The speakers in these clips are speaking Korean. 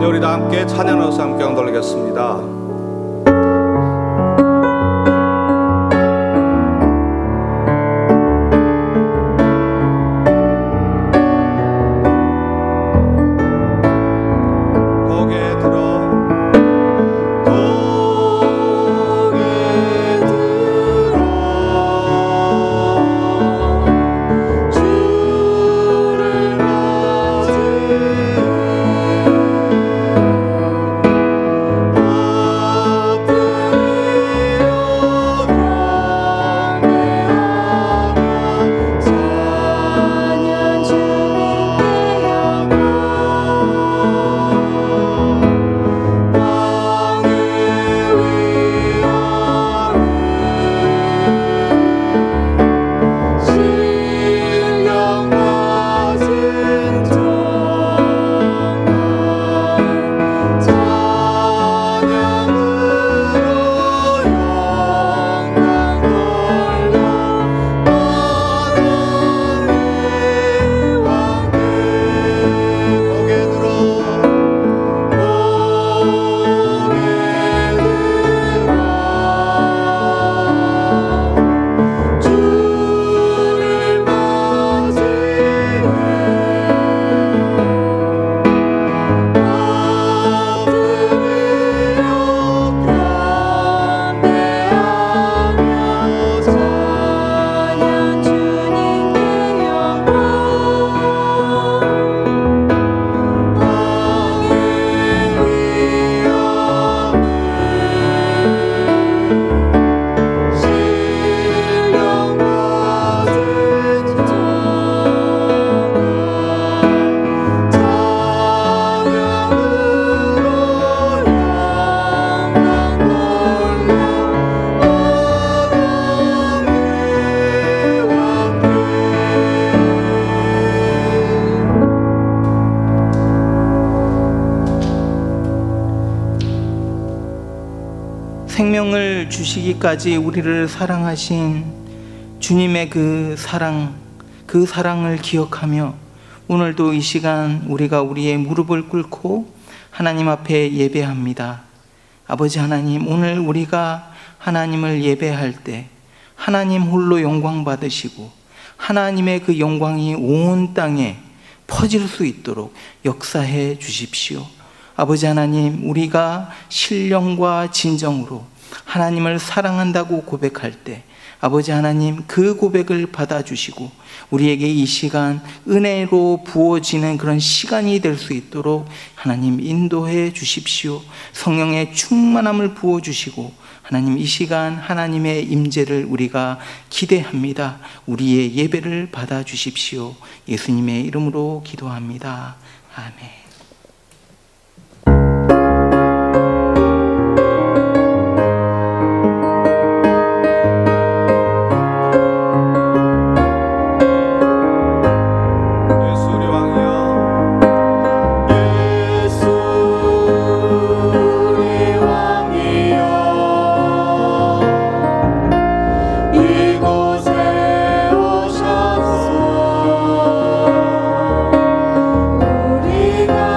우리 다 함께 찬양하면서 함께 돌리겠습니다. 생명을 주시기까지 우리를 사랑하신 주님의 그 사랑을 기억하며 오늘도 이 시간 우리가 우리의 무릎을 꿇고 하나님 앞에 예배합니다. 아버지 하나님, 오늘 우리가 하나님을 예배할 때 하나님 홀로 영광 받으시고 하나님의 그 영광이 온 땅에 퍼질 수 있도록 역사해 주십시오. 아버지 하나님, 우리가 신령과 진정으로 하나님을 사랑한다고 고백할 때 아버지 하나님, 그 고백을 받아주시고 우리에게 이 시간 은혜로 부어지는 그런 시간이 될 수 있도록 하나님 인도해 주십시오. 성령의 충만함을 부어주시고 하나님, 이 시간 하나님의 임재를 우리가 기대합니다. 우리의 예배를 받아주십시오. 예수님의 이름으로 기도합니다. 아멘. 우리가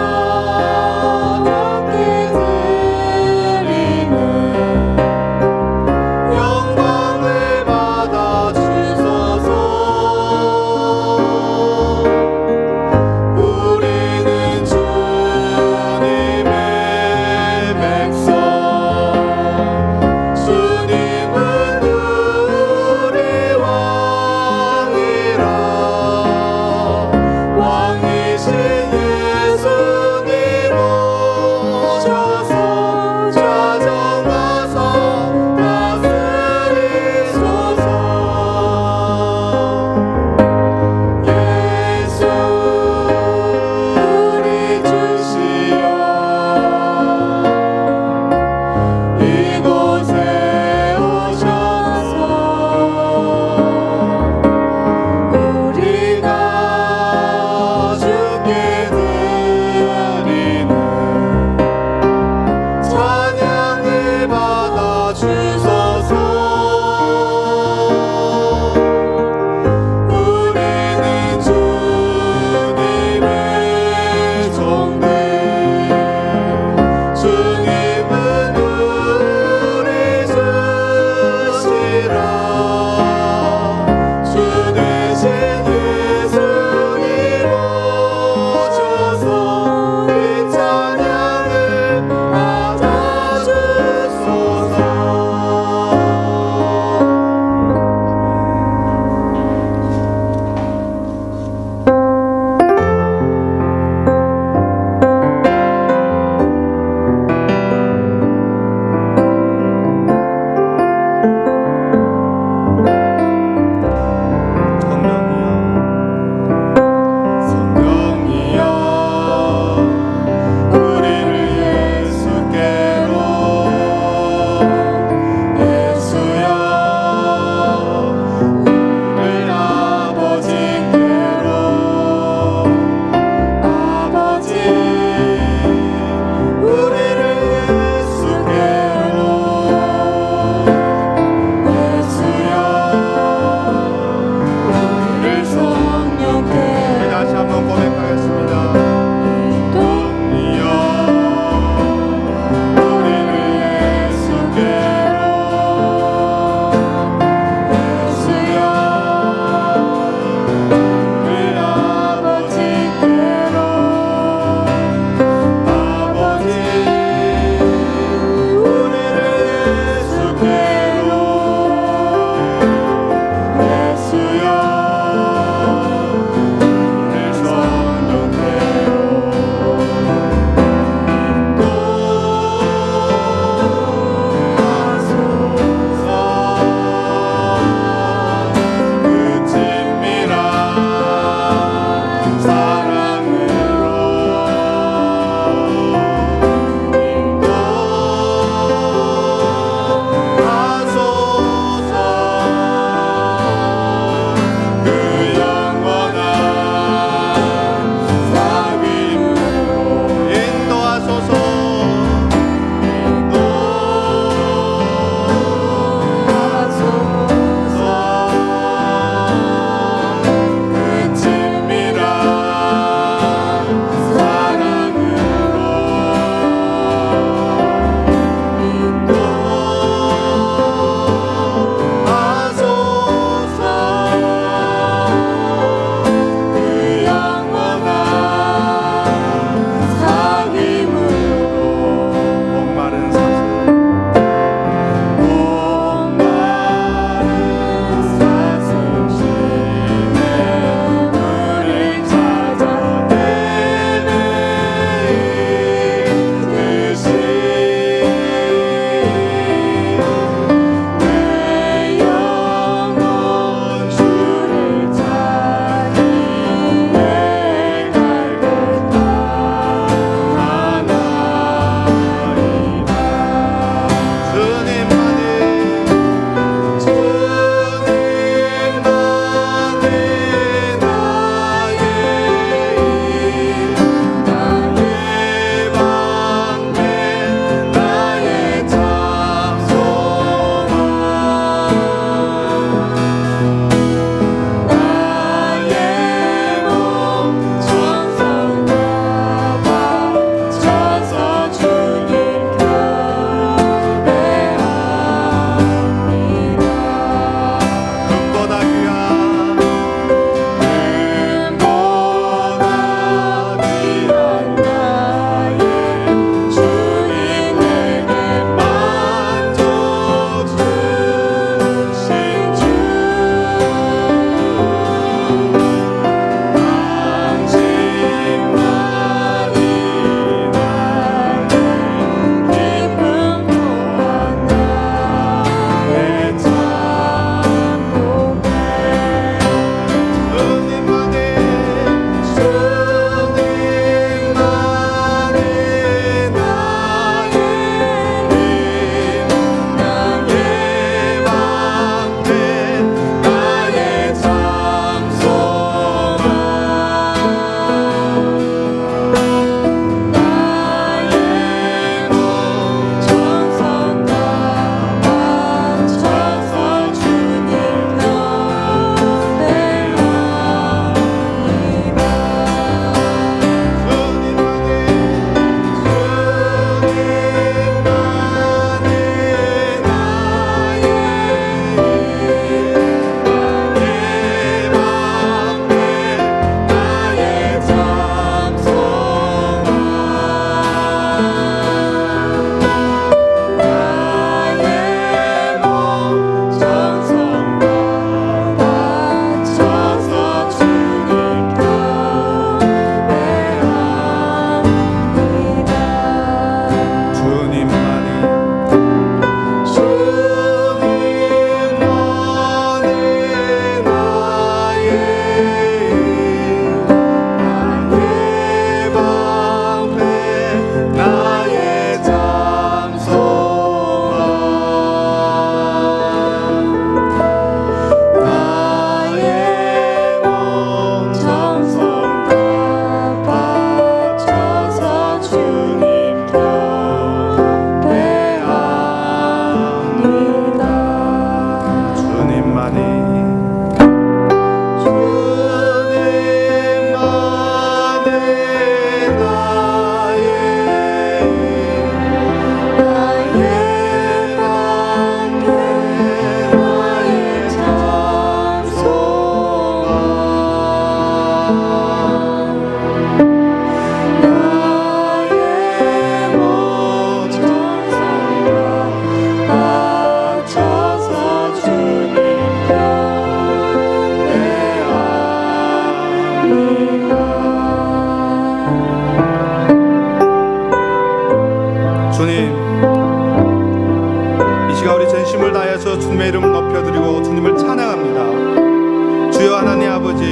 주여 하나님 아버지,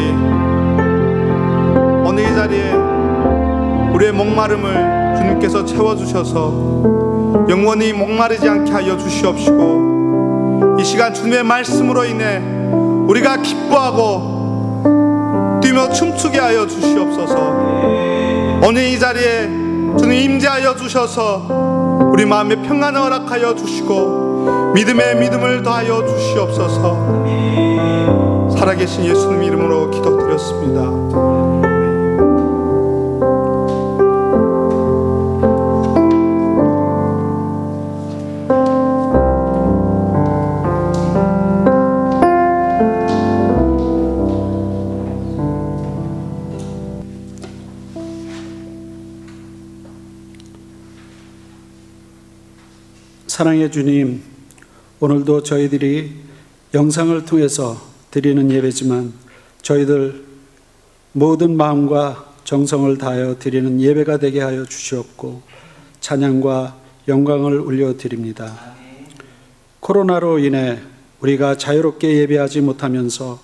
오늘 이 자리에 우리의 목마름을 주님께서 채워주셔서 영원히 목마르지 않게 하여 주시옵시고, 이 시간 주님의 말씀으로 인해 우리가 기뻐하고 뛰며 춤추게 하여 주시옵소서. 오늘 이 자리에 주님 임재하여 주셔서 우리 마음에 평안을 허락하여 주시고 믿음에 믿음을 더하여 주시옵소서. 살아계신 예수님 이름으로 기도드렸습니다. 사랑의 주님, 오늘도 저희들이 영상을 통해서 드리는 예배지만 저희들 모든 마음과 정성을 다하여 드리는 예배가 되게 하여 주시옵고 찬양과 영광을 올려드립니다. 코로나로 인해 우리가 자유롭게 예배하지 못하면서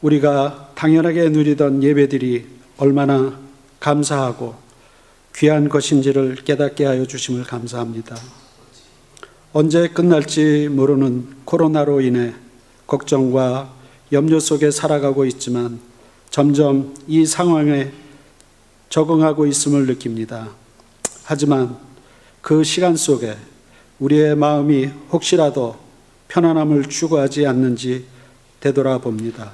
우리가 당연하게 누리던 예배들이 얼마나 감사하고 귀한 것인지를 깨닫게 하여 주심을 감사합니다. 언제 끝날지 모르는 코로나로 인해 걱정과 염려 속에 살아가고 있지만 점점 이 상황에 적응하고 있음을 느낍니다. 하지만 그 시간 속에 우리의 마음이 혹시라도 편안함을 추구하지 않는지 되돌아봅니다.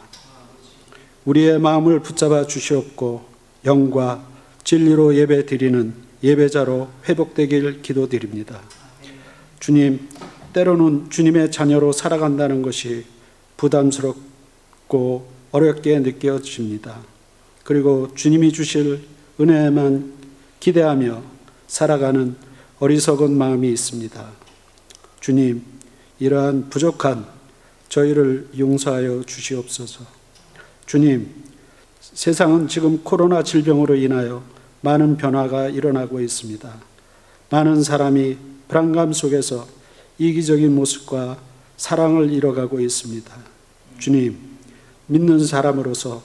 우리의 마음을 붙잡아 주시옵고 영과 진리로 예배 드리는 예배자로 회복되길 기도드립니다. 주님, 때로는 주님의 자녀로 살아간다는 것이 부담스럽고 어렵게 느껴집니다. 그리고 주님이 주실 은혜만 기대하며 살아가는 어리석은 마음이 있습니다. 주님, 이러한 부족한 저희를 용서하여 주시옵소서. 주님, 세상은 지금 코로나 질병으로 인하여 많은 변화가 일어나고 있습니다. 많은 사람이 불안감 속에서 이기적인 모습과 사랑을 잃어가고 있습니다. 주님, 믿는 사람으로서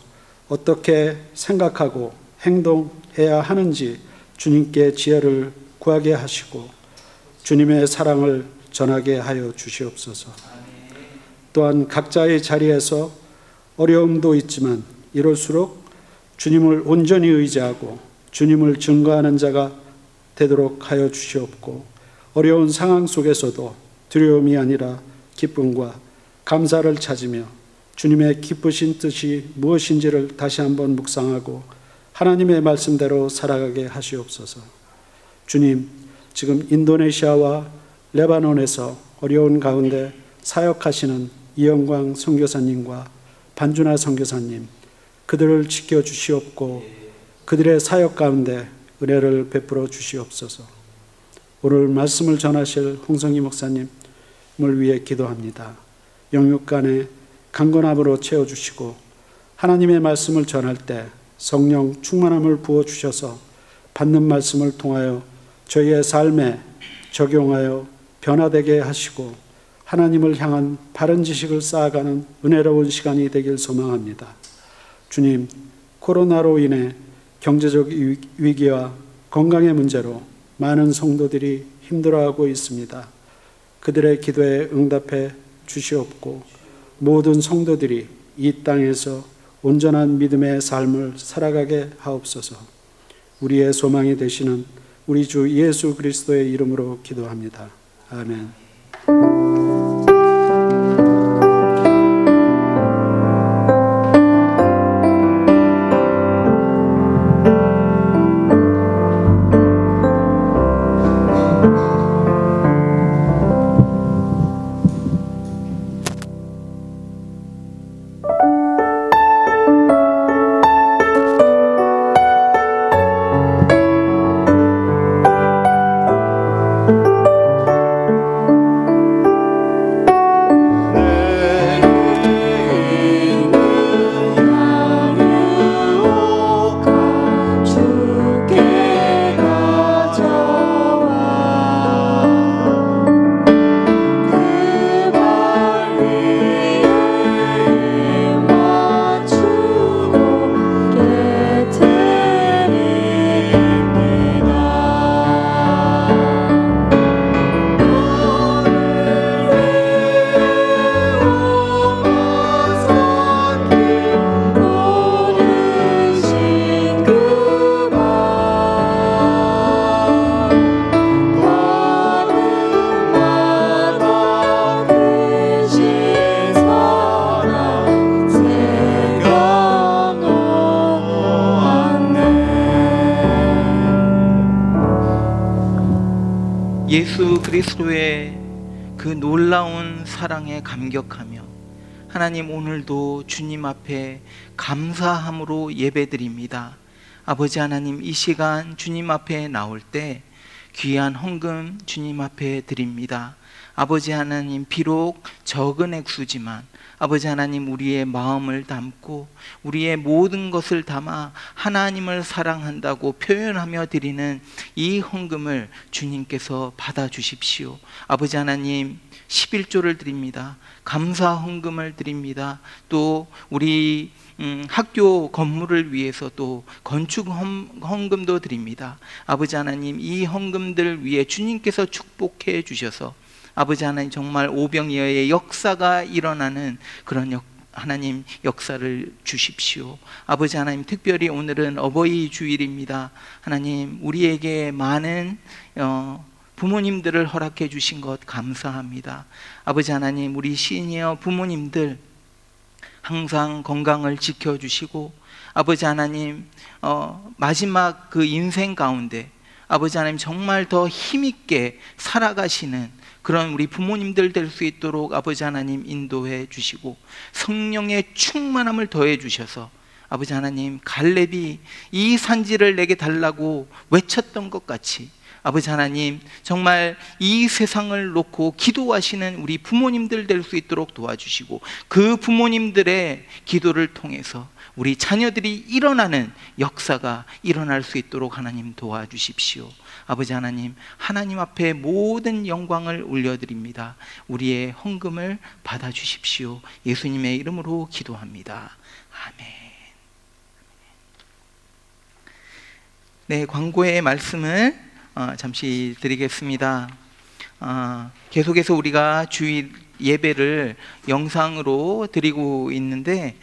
어떻게 생각하고 행동해야 하는지 주님께 지혜를 구하게 하시고 주님의 사랑을 전하게 하여 주시옵소서. 또한 각자의 자리에서 어려움도 있지만 이럴수록 주님을 온전히 의지하고 주님을 증거하는 자가 되도록 하여 주시옵고 어려운 상황 속에서도 두려움이 아니라 기쁨과 감사를 찾으며 주님의 기쁘신 뜻이 무엇인지를 다시 한번 묵상하고 하나님의 말씀대로 살아가게 하시옵소서. 주님, 지금 인도네시아와 레바논에서 어려운 가운데 사역하시는 이영광 선교사님과 반준하 선교사님, 그들을 지켜주시옵고 그들의 사역 가운데 은혜를 베풀어 주시옵소서. 오늘 말씀을 전하실 홍성희 목사님을 위해 기도합니다. 영육간에 강건함으로 채워주시고 하나님의 말씀을 전할 때 성령 충만함을 부어주셔서 받는 말씀을 통하여 저희의 삶에 적용하여 변화되게 하시고 하나님을 향한 바른 지식을 쌓아가는 은혜로운 시간이 되길 소망합니다. 주님, 코로나로 인해 경제적 위기와 건강의 문제로 많은 성도들이 힘들어하고 있습니다. 그들의 기도에 응답해 주시옵고 모든 성도들이 이 땅에서 온전한 믿음의 삶을 살아가게 하옵소서. 우리의 소망이 되시는 우리 주 예수 그리스도의 이름으로 기도합니다. 아멘. 그리스도의 그 놀라운 사랑에 감격하며 하나님, 오늘도 주님 앞에 감사함으로 예배드립니다. 아버지 하나님, 이 시간 주님 앞에 나올 때 귀한 헌금 주님 앞에 드립니다. 아버지 하나님, 비록 적은 액수지만 아버지 하나님, 우리의 마음을 담고 우리의 모든 것을 담아 하나님을 사랑한다고 표현하며 드리는 이 헌금을 주님께서 받아주십시오. 아버지 하나님, 11조를 드립니다. 감사 헌금을 드립니다. 또 우리 학교 건물을 위해서 또 건축 헌금도 드립니다. 아버지 하나님, 이 헌금들 위해 주님께서 축복해 주셔서 아버지 하나님, 정말 오병이어의 역사가 일어나는 그런 하나님 역사를 주십시오. 아버지 하나님, 특별히 오늘은 어버이 주일입니다. 하나님, 우리에게 많은 부모님들을 허락해 주신 것 감사합니다. 아버지 하나님, 우리 시니어 부모님들 항상 건강을 지켜주시고 아버지 하나님, 마지막 그 인생 가운데 아버지 하나님, 정말 더 힘있게 살아가시는 그런 우리 부모님들 될 수 있도록 아버지 하나님 인도해 주시고 성령의 충만함을 더해 주셔서 아버지 하나님, 갈렙이 이 산지를 내게 달라고 외쳤던 것 같이 아버지 하나님, 정말 이 세상을 놓고 기도하시는 우리 부모님들 될 수 있도록 도와주시고 그 부모님들의 기도를 통해서 우리 자녀들이 일어나는 역사가 일어날 수 있도록 하나님 도와주십시오. 아버지 하나님, 하나님 앞에 모든 영광을 올려드립니다. 우리의 헌금을 받아주십시오. 예수님의 이름으로 기도합니다. 아멘. 네, 광고의 말씀을 잠시 드리겠습니다. 계속해서 우리가 주일 예배를 영상으로 드리고 있는데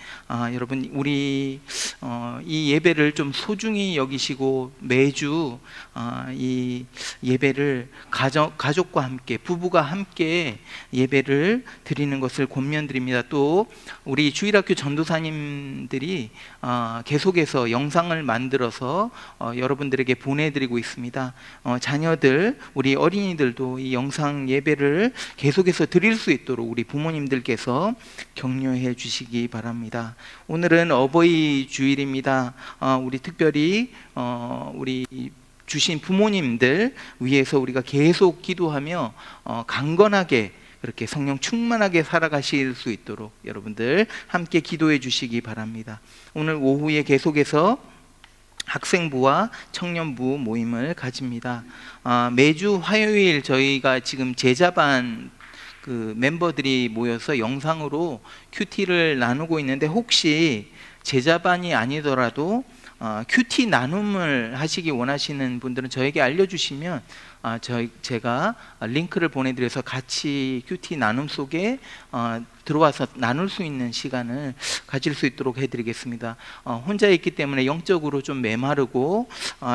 여러분, 우리 이 예배를 좀 소중히 여기시고 매주 이 예배를 가족과 함께, 부부가 함께 예배를 드리는 것을 권면드립니다. 또 우리 주일학교 전도사님들이 계속해서 영상을 만들어서 여러분들에게 보내드리고 있습니다. 자녀들, 우리 어린이들도 이 영상 예배를 계속해서 드릴 수 있도록 우리 부모님들께서 격려해 주시기 바랍니다. 오늘은 어버이 주일입니다. 우리 특별히 우리 주신 부모님들 위해서 우리가 계속 기도하며 강건하게 그렇게 성령 충만하게 살아가실 수 있도록 여러분들 함께 기도해 주시기 바랍니다. 오늘 오후에 계속해서 학생부와 청년부 모임을 가집니다. 매주 화요일 저희가 지금 제자반 그 멤버들이 모여서 영상으로 큐티를 나누고 있는데, 혹시 제자반이 아니더라도 큐티 나눔을 하시기 원하시는 분들은 저에게 알려주시면 제가 링크를 보내드려서 같이 큐티 나눔 속에 들어와서 나눌 수 있는 시간을 가질 수 있도록 해드리겠습니다. 혼자 있기 때문에 영적으로 좀 메마르고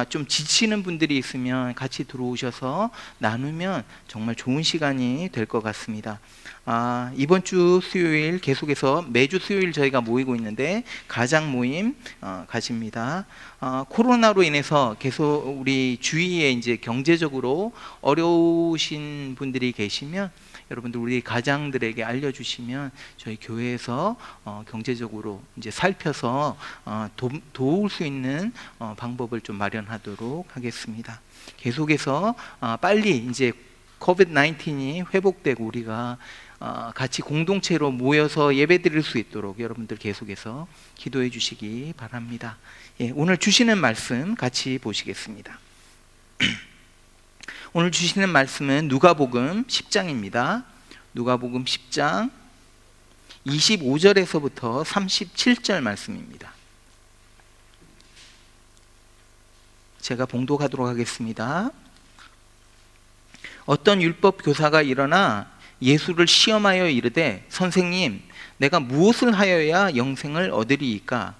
좀 지치는 분들이 있으면 같이 들어오셔서 나누면 정말 좋은 시간이 될 것 같습니다. 이번 주 수요일 계속해서 매주 수요일 저희가 모이고 있는데 가장 모임 가집니다. 코로나로 인해서 계속 우리 주위에 이제 경제적으로 어려우신 분들이 계시면 여러분들 우리 가장들에게 알려주시면 저희 교회에서 경제적으로 이제 살펴서 도울 수 있는 방법을 좀 마련하도록 하겠습니다. 계속해서 빨리 이제 COVID-19이 회복되고 우리가 같이 공동체로 모여서 예배드릴 수 있도록 여러분들 계속해서 기도해 주시기 바랍니다. 예, 오늘 주시는 말씀 같이 보시겠습니다. 오늘 주시는 말씀은 누가복음 10장입니다. 누가복음 10장 25절에서부터 37절 말씀입니다. 제가 봉독하도록 하겠습니다. 어떤 율법 교사가 일어나 예수를 시험하여 이르되, 선생님, 내가 무엇을 하여야 영생을 얻으리이까?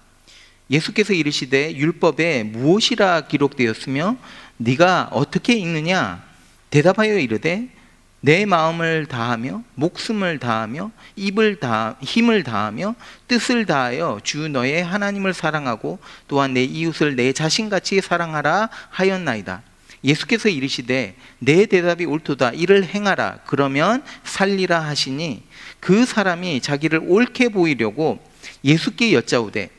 예수께서 이르시되, 율법에 무엇이라 기록되었으며 네가 어떻게 읽느냐? 대답하여 이르되, 내 마음을 다하며 목숨을 다하며 힘을 다하며 뜻을 다하여 주 너의 하나님을 사랑하고 또한 내 이웃을 내 자신같이 사랑하라 하였나이다. 예수께서 이르시되 내 대답이 옳도다. 이를 행하라. 그러면 살리라 하시니 그 사람이 자기를 옳게 보이려고 예수께 여짜오되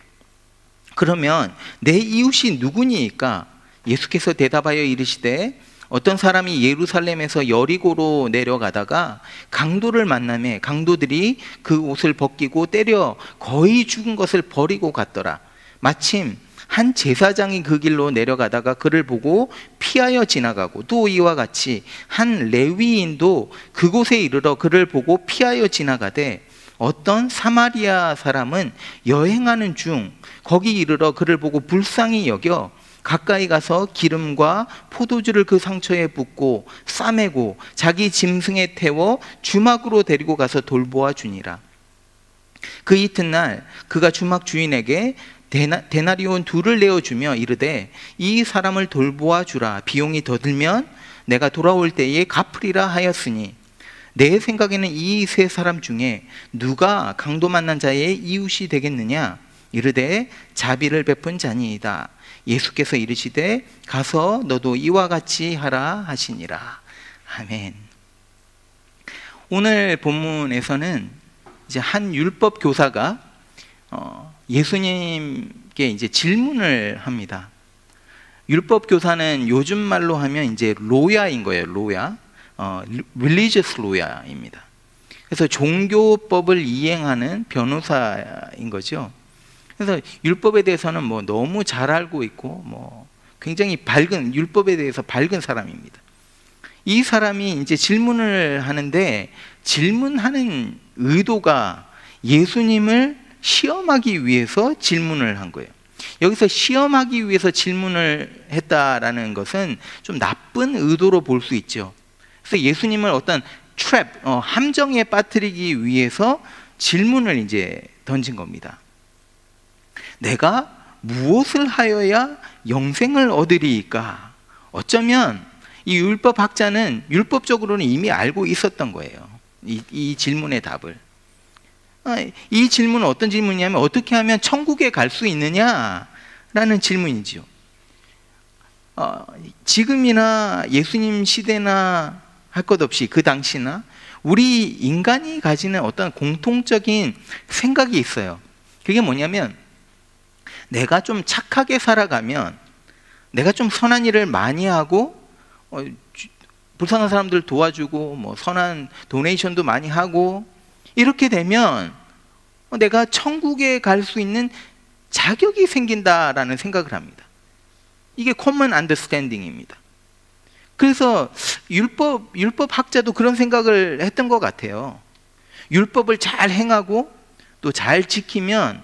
그러면 내 이웃이 누구니이까? 예수께서 대답하여 이르시되 어떤 사람이 예루살렘에서 여리고로 내려가다가 강도를 만나매 강도들이 그 옷을 벗기고 때려 거의 죽은 것을 버리고 갔더라. 마침 한 제사장이 그 길로 내려가다가 그를 보고 피하여 지나가고 또 이와 같이 한 레위인도 그곳에 이르러 그를 보고 피하여 지나가되 어떤 사마리아 사람은 여행하는 중 거기 이르러 그를 보고 불쌍히 여겨 가까이 가서 기름과 포도주를 그 상처에 붓고 싸매고 자기 짐승에 태워 주막으로 데리고 가서 돌보아 주니라. 그 이튿날 그가 주막 주인에게 데나리온 2를 내어주며 이르되 이 사람을 돌보아 주라. 비용이 더 들면 내가 돌아올 때에 갚으리라 하였으니 내 생각에는 이 세 사람 중에 누가 강도 만난 자의 이웃이 되겠느냐? 이르되 자비를 베푼 자니이다. 예수께서 이르시되 가서 너도 이와 같이 하라 하시니라. 아멘. 오늘 본문에서는 이제 한 율법 교사가 예수님께 이제 질문을 합니다. 율법 교사는 요즘 말로 하면 이제 로야인 거예요. 로야. religious lawya입니다. 그래서 종교법을 이행하는 변호사인 거죠. 그래서 율법에 대해서는 뭐 너무 잘 알고 있고 뭐 굉장히 밝은, 율법에 대해서 밝은 사람입니다. 이 사람이 이제 질문을 하는데 질문하는 의도가 예수님을 시험하기 위해서 질문을 한 거예요. 여기서 시험하기 위해서 질문을 했다라는 것은 좀 나쁜 의도로 볼 수 있죠. 그래서 예수님을 어떤 트랩, 함정에 빠뜨리기 위해서 질문을 이제 던진 겁니다. 내가 무엇을 하여야 영생을 얻으리이까? 어쩌면 이 율법학자는 율법적으로는 이미 알고 있었던 거예요. 이 질문의 답을. 이 질문은 어떤 질문이냐면 어떻게 하면 천국에 갈 수 있느냐라는 질문이지요. 지금이나 예수님 시대나 할 것 없이 그 당시나 우리 인간이 가지는 어떤 공통적인 생각이 있어요. 그게 뭐냐면 내가 좀 착하게 살아가면, 내가 좀 선한 일을 많이 하고 불쌍한 사람들 도와주고 뭐 선한 도네이션도 많이 하고 이렇게 되면 내가 천국에 갈 수 있는 자격이 생긴다라는 생각을 합니다. 이게 common understanding입니다. 그래서 율법학자도 그런 생각을 했던 것 같아요. 율법을 잘 행하고 또 잘 지키면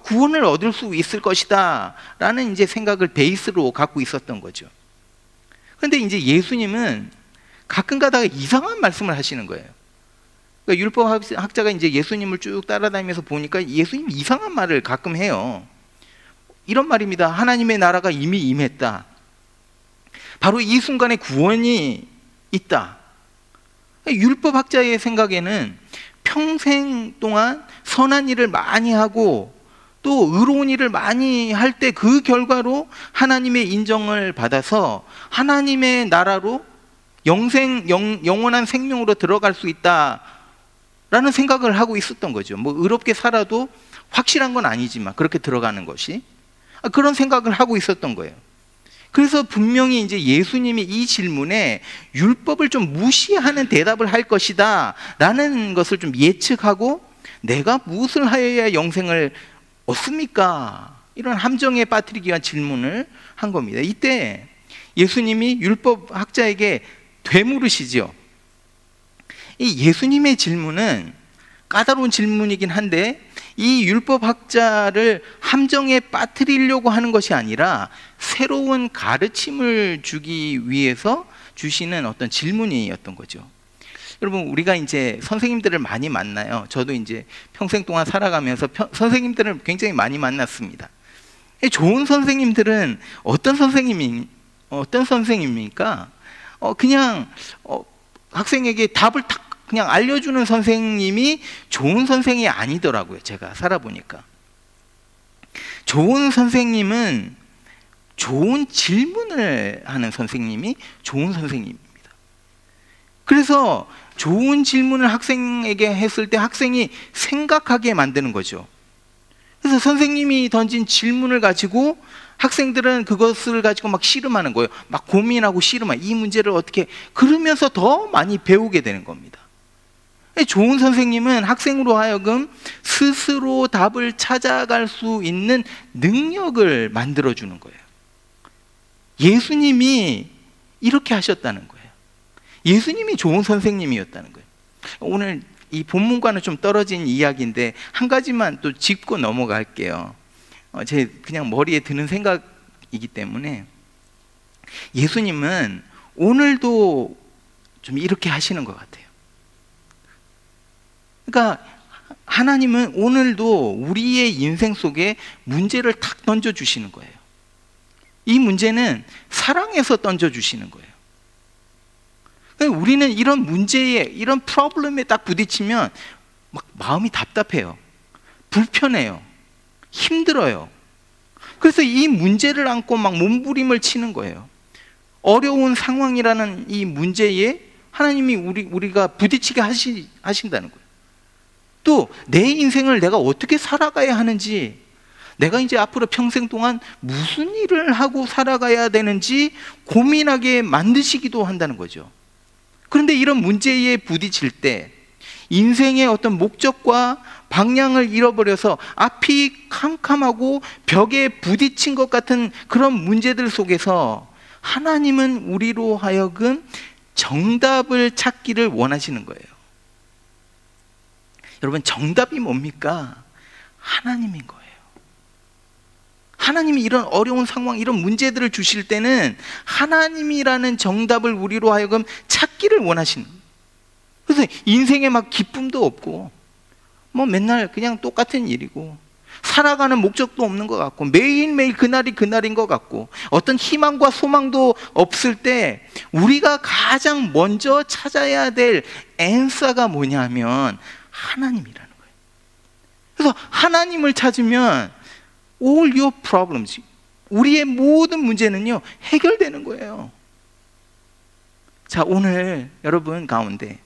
구원을 얻을 수 있을 것이다 라는 이제 생각을 베이스로 갖고 있었던 거죠. 그런데 이제 예수님은 가끔 가다가 이상한 말씀을 하시는 거예요. 그러니까 율법학자가 이제 예수님을 쭉 따라다니면서 보니까 예수님 이상한 말을 가끔 해요. 이런 말입니다. 하나님의 나라가 이미 임했다. 바로 이 순간에 구원이 있다. 율법학자의 생각에는 평생 동안 선한 일을 많이 하고 또 의로운 일을 많이 할 때 그 결과로 하나님의 인정을 받아서 하나님의 나라로 영원한 생명으로 들어갈 수 있다라는 생각을 하고 있었던 거죠. 뭐 의롭게 살아도 확실한 건 아니지만 그렇게 들어가는 것이 그런 생각을 하고 있었던 거예요. 그래서 분명히 이제 예수님이 이 질문에 율법을 좀 무시하는 대답을 할 것이다 라는 것을 좀 예측하고 내가 무엇을 하여야 영생을 얻습니까? 이런 함정에 빠뜨리기 위한 질문을 한 겁니다. 이때 예수님이 율법학자에게 되물으시죠. 이 예수님의 질문은 까다로운 질문이긴 한데 이 율법학자를 함정에 빠뜨리려고 하는 것이 아니라 새로운 가르침을 주기 위해서 주시는 어떤 질문이었던 거죠. 여러분, 우리가 이제 선생님들을 많이 만나요. 저도 이제 평생 동안 살아가면서 선생님들을 굉장히 많이 만났습니다. 좋은 선생님들은 어떤 선생님입니까? 그냥 학생에게 답을 탁 그냥 알려주는 선생님이 좋은 선생이 아니더라고요. 제가 살아보니까. 좋은 선생님은 좋은 질문을 하는 선생님이 좋은 선생님입니다. 그래서 좋은 질문을 학생에게 했을 때 학생이 생각하게 만드는 거죠. 그래서 선생님이 던진 질문을 가지고 학생들은 그것을 가지고 막 씨름하는 거예요. 막 고민하고 씨름하고 이 문제를 어떻게, 그러면서 더 많이 배우게 되는 겁니다. 좋은 선생님은 학생으로 하여금 스스로 답을 찾아갈 수 있는 능력을 만들어주는 거예요. 예수님이 이렇게 하셨다는 거예요. 예수님이 좋은 선생님이었다는 거예요. 오늘 이 본문과는 좀 떨어진 이야기인데 한 가지만 또 짚고 넘어갈게요. 제 그냥 머리에 드는 생각이기 때문에, 예수님은 오늘도 좀 이렇게 하시는 것 같아요. 그러니까 하나님은 오늘도 우리의 인생 속에 문제를 탁 던져주시는 거예요. 이 문제는 사랑에서 던져주시는 거예요. 그러니까 우리는 이런 문제에, 이런 프로블럼에 딱 부딪히면 막 마음이 답답해요. 불편해요. 힘들어요. 그래서 이 문제를 안고 막 몸부림을 치는 거예요. 어려운 상황이라는 이 문제에 하나님이 우리가 부딪히게 하신다는 거예요. 또 내 인생을 내가 어떻게 살아가야 하는지, 내가 이제 앞으로 평생 동안 무슨 일을 하고 살아가야 되는지 고민하게 만드시기도 한다는 거죠. 그런데 이런 문제에 부딪힐 때 인생의 어떤 목적과 방향을 잃어버려서 앞이 캄캄하고 벽에 부딪힌 것 같은 그런 문제들 속에서 하나님은 우리로 하여금 정답을 찾기를 원하시는 거예요. 여러분, 정답이 뭡니까? 하나님인 거예요. 하나님이 이런 어려운 상황, 이런 문제들을 주실 때는 하나님이라는 정답을 우리로 하여금 찾기를 원하시는 거예요. 그래서 인생에 막 기쁨도 없고 뭐 맨날 그냥 똑같은 일이고 살아가는 목적도 없는 것 같고 매일매일 그날이 그날인 것 같고 어떤 희망과 소망도 없을 때 우리가 가장 먼저 찾아야 될 앤서가 뭐냐면 하나님이라는 거예요. 그래서 하나님을 찾으면 all your problems, 우리의 모든 문제는요 해결되는 거예요. 자, 오늘 여러분 가운데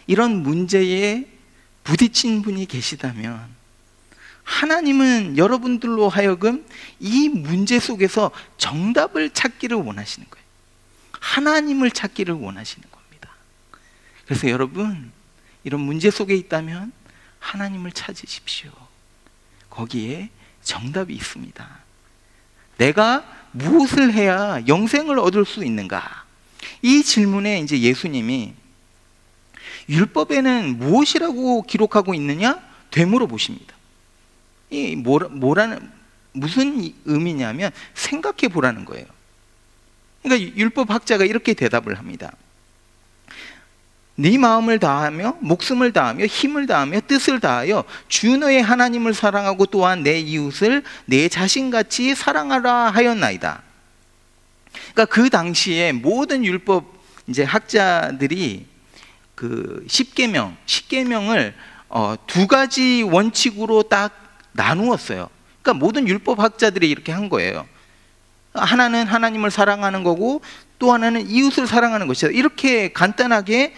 이런 문제에 부딪힌 분이 계시다면 하나님은 여러분들로 하여금 이 문제 속에서 정답을 찾기를 원하시는 거예요. 하나님을 찾기를 원하시는 겁니다. 그래서 여러분, 이런 문제 속에 있다면 하나님을 찾으십시오. 거기에 정답이 있습니다. 내가 무엇을 해야 영생을 얻을 수 있는가? 이 질문에 이제 예수님이 율법에는 무엇이라고 기록하고 있느냐? 되물어 보십니다. 이 무슨 의미냐면 생각해 보라는 거예요. 그러니까 율법학자가 이렇게 대답을 합니다. 네 마음을 다하며 목숨을 다하며 힘을 다하며 뜻을 다하여 주 너의 하나님을 사랑하고 또한 내 이웃을 내 자신같이 사랑하라 하였나이다. 그러니까 그 당시에 모든 율법 이제 학자들이 그 10계명을 두 가지 원칙으로 딱 나누었어요. 그러니까 모든 율법 학자들이 이렇게 한 거예요. 하나는 하나님을 사랑하는 거고 또 하나는 이웃을 사랑하는 것이다. 이렇게 간단하게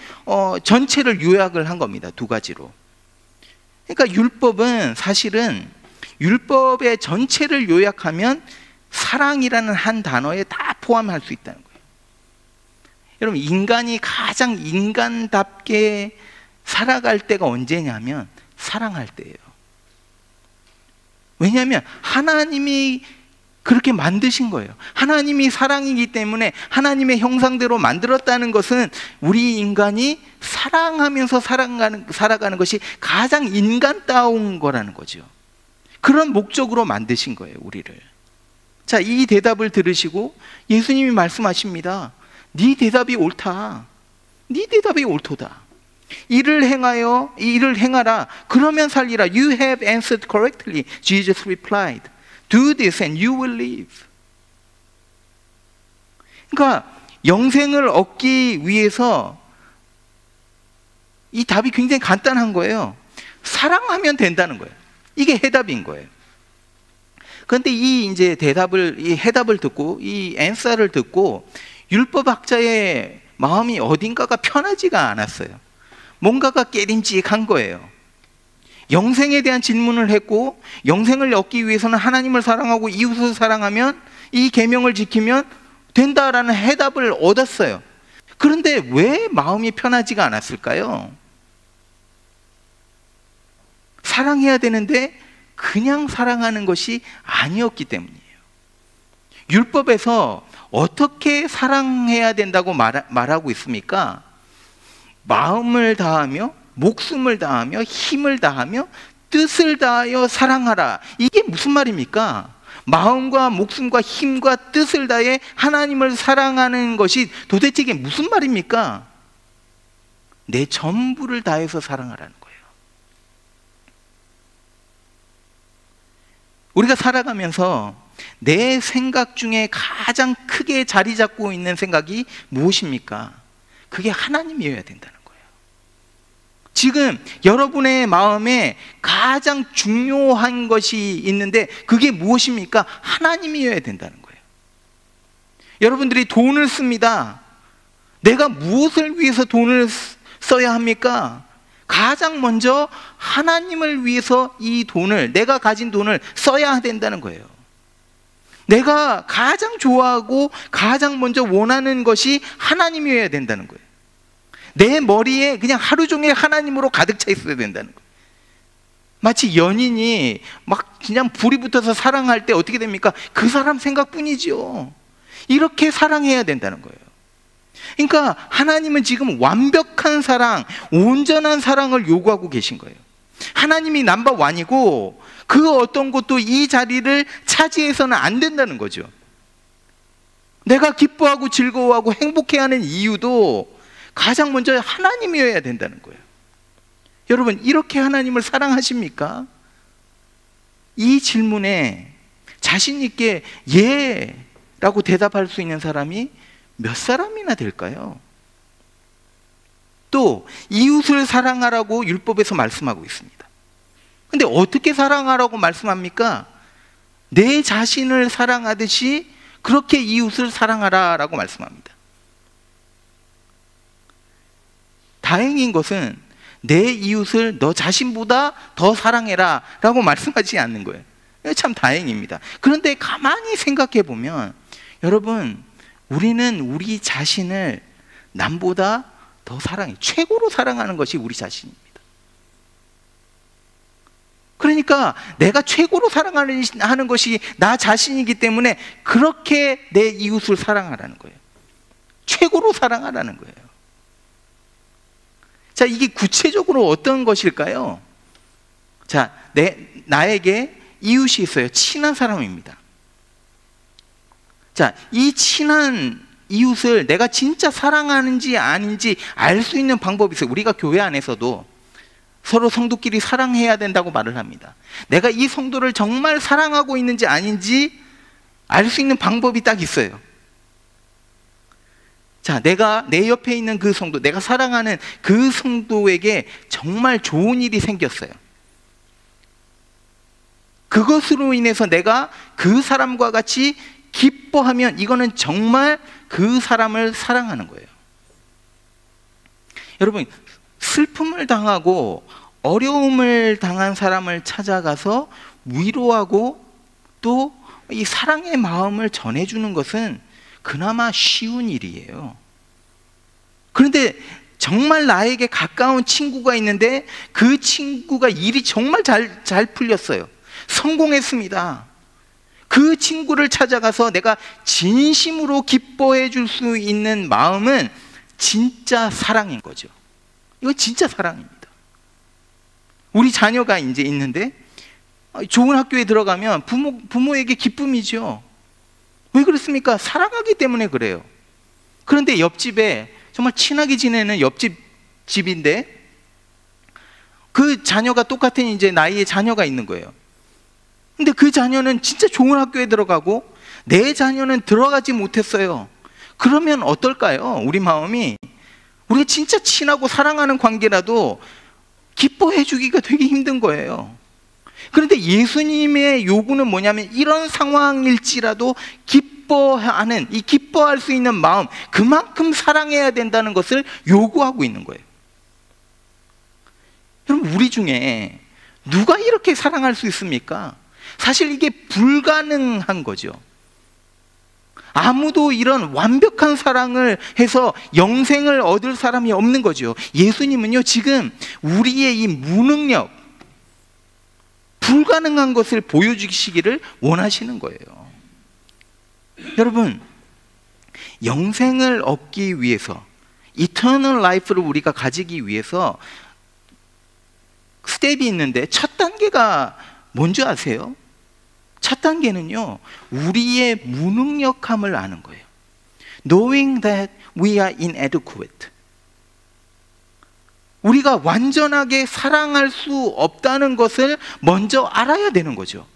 전체를 요약을 한 겁니다. 두 가지로. 그러니까 율법은 사실은 율법의 전체를 요약하면 사랑이라는 한 단어에 다 포함할 수 있다는 거예요. 여러분, 인간이 가장 인간답게 살아갈 때가 언제냐면 사랑할 때예요. 왜냐하면 하나님이 그렇게 만드신 거예요. 하나님이 사랑이기 때문에 하나님의 형상대로 만들었다는 것은 우리 인간이 사랑하면서 살아가는 것이 가장 인간다운 거라는 거죠. 그런 목적으로 만드신 거예요, 우리를. 자, 이 대답을 들으시고 예수님이 말씀하십니다. 네 대답이 옳다. 네 대답이 옳도다. 이를 행하라. 그러면 살리라. You have answered correctly. Jesus replied. Do this and you will live. 그러니까 영생을 얻기 위해서 이 답이 굉장히 간단한 거예요. 사랑하면 된다는 거예요. 이게 해답인 거예요. 그런데 이 이제 이 해답을 듣고 이 앤서를 듣고 율법학자의 마음이 어딘가가 편하지가 않았어요. 뭔가가 깨림직한 거예요. 영생에 대한 질문을 했고, 영생을 얻기 위해서는 하나님을 사랑하고 이웃을 사랑하면, 이 계명을 지키면 된다라는 해답을 얻었어요. 그런데 왜 마음이 편하지가 않았을까요? 사랑해야 되는데 그냥 사랑하는 것이 아니었기 때문이에요. 율법에서 어떻게 사랑해야 된다고 말하고 있습니까? 마음을 다하며, 목숨을 다하며, 힘을 다하며, 뜻을 다하여 사랑하라. 이게 무슨 말입니까? 마음과 목숨과 힘과 뜻을 다해 하나님을 사랑하는 것이 도대체 이게 무슨 말입니까? 내 전부를 다해서 사랑하라는 거예요. 우리가 살아가면서 내 생각 중에 가장 크게 자리 잡고 있는 생각이 무엇입니까? 그게 하나님이어야 된다는 거예요. 지금 여러분의 마음에 가장 중요한 것이 있는데 그게 무엇입니까? 하나님이어야 된다는 거예요. 여러분들이 돈을 씁니다. 내가 무엇을 위해서 돈을 써야 합니까? 가장 먼저 하나님을 위해서 이 돈을, 내가 가진 돈을 써야 된다는 거예요. 내가 가장 좋아하고 가장 먼저 원하는 것이 하나님이어야 된다는 거예요. 내 머리에 그냥 하루 종일 하나님으로 가득 차 있어야 된다는 거예요. 마치 연인이 막 그냥 불이 붙어서 사랑할 때 어떻게 됩니까? 그 사람 생각뿐이지요. 이렇게 사랑해야 된다는 거예요. 그러니까 하나님은 지금 완벽한 사랑, 온전한 사랑을 요구하고 계신 거예요. 하나님이 넘버원이고 그 어떤 것도 이 자리를 차지해서는 안 된다는 거죠. 내가 기뻐하고 즐거워하고 행복해하는 이유도 가장 먼저 하나님이어야 된다는 거예요. 여러분, 이렇게 하나님을 사랑하십니까? 이 질문에 자신 있게 예라고 대답할 수 있는 사람이 몇 사람이나 될까요? 또 이웃을 사랑하라고 율법에서 말씀하고 있습니다. 근데 어떻게 사랑하라고 말씀합니까? 내 자신을 사랑하듯이 그렇게 이웃을 사랑하라라고 말씀합니다. 다행인 것은 내 이웃을 너 자신보다 더 사랑해라 라고 말씀하지 않는 거예요. 참 다행입니다. 그런데 가만히 생각해 보면 여러분, 우리는 우리 자신을 남보다 더 사랑해, 최고로 사랑하는 것이 우리 자신입니다. 그러니까 내가 최고로 사랑하는 것이 나 자신이기 때문에 그렇게 내 이웃을 사랑하라는 거예요. 최고로 사랑하라는 거예요. 자, 이게 구체적으로 어떤 것일까요? 자, 나에게 이웃이 있어요. 친한 사람입니다. 자, 이 친한 이웃을 내가 진짜 사랑하는지 아닌지 알 수 있는 방법이 있어요. 우리가 교회 안에서도 서로 성도끼리 사랑해야 된다고 말을 합니다. 내가 이 성도를 정말 사랑하고 있는지 아닌지 알 수 있는 방법이 딱 있어요. 자, 내가 내 옆에 있는 그 성도, 내가 사랑하는 그 성도에게 정말 좋은 일이 생겼어요. 그것으로 인해서 내가 그 사람과 같이 기뻐하면 이거는 정말 그 사람을 사랑하는 거예요. 여러분, 슬픔을 당하고 어려움을 당한 사람을 찾아가서 위로하고 또 이 사랑의 마음을 전해주는 것은 그나마 쉬운 일이에요. 그런데 정말 나에게 가까운 친구가 있는데 그 친구가 일이 정말 잘 풀렸어요. 성공했습니다. 그 친구를 찾아가서 내가 진심으로 기뻐해 줄 수 있는 마음은 진짜 사랑인 거죠. 이거 진짜 사랑입니다. 우리 자녀가 이제 있는데 좋은 학교에 들어가면 부모에게 기쁨이죠. 왜 그렇습니까? 사랑하기 때문에 그래요. 그런데 옆집에 정말 친하게 지내는 집인데 그 자녀가 똑같은 이제 나이의 자녀가 있는 거예요. 근데 그 자녀는 진짜 좋은 학교에 들어가고 내 자녀는 들어가지 못했어요. 그러면 어떨까요? 우리 마음이, 우리가 진짜 친하고 사랑하는 관계라도 기뻐해 주기가 되게 힘든 거예요. 그런데 예수님의 요구는 뭐냐면 이런 상황일지라도 기뻐하는, 이 기뻐할 수 있는 마음, 그만큼 사랑해야 된다는 것을 요구하고 있는 거예요. 여러분, 우리 중에 누가 이렇게 사랑할 수 있습니까? 사실 이게 불가능한 거죠. 아무도 이런 완벽한 사랑을 해서 영생을 얻을 사람이 없는 거죠. 예수님은요, 지금 우리의 이 무능력, 불가능한 것을 보여주시기를 원하시는 거예요. 여러분, 영생을 얻기 위해서, 이터널 라이프를 우리가 가지기 위해서 스텝이 있는데 첫 단계가 뭔지 아세요? 첫 단계는요, 우리의 무능력함을 아는 거예요. Knowing that we are inadequate. 우리가 완전하게 사랑할 수 없다는 것을 먼저 알아야 되는 거죠.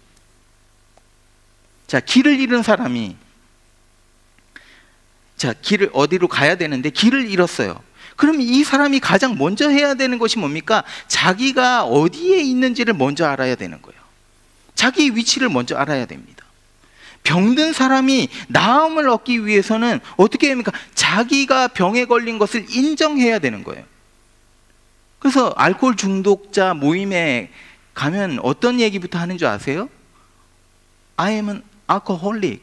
자, 길을 잃은 사람이, 자, 길을 어디로 가야 되는데 길을 잃었어요. 그럼 이 사람이 가장 먼저 해야 되는 것이 뭡니까? 자기가 어디에 있는지를 먼저 알아야 되는 거예요. 자기 위치를 먼저 알아야 됩니다. 병든 사람이 나음을 얻기 위해서는 어떻게 해야 합니까? 자기가 병에 걸린 것을 인정해야 되는 거예요. 그래서 알코올 중독자 모임에 가면 어떤 얘기부터 하는 줄 아세요? I am an alcoholic.